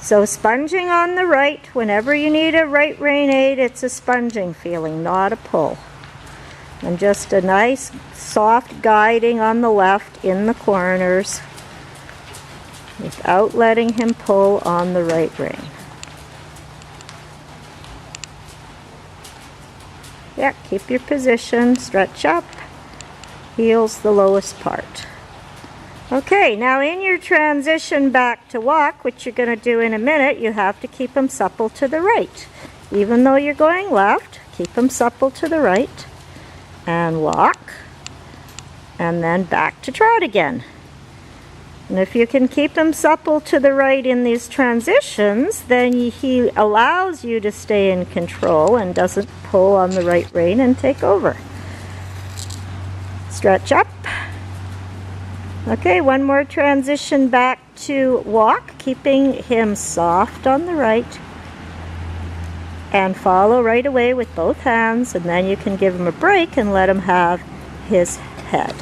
So sponging on the right, whenever you need a right rein aid, it's a sponging feeling, not a pull. And just a nice soft guiding on the left in the corners without letting him pull on the right rein. Yeah, keep your position, stretch up, heel's the lowest part. Okay, now in your transition back to walk, which you're going to do in a minute, you have to keep him supple to the right. Even though you're going left, keep him supple to the right. And walk. And then back to trot again. And if you can keep him supple to the right in these transitions, then he allows you to stay in control and doesn't pull on the right rein and take over. Stretch up. Okay, one more transition back to walk, keeping him soft on the right. And follow right away with both hands, and then you can give him a break and let him have his head.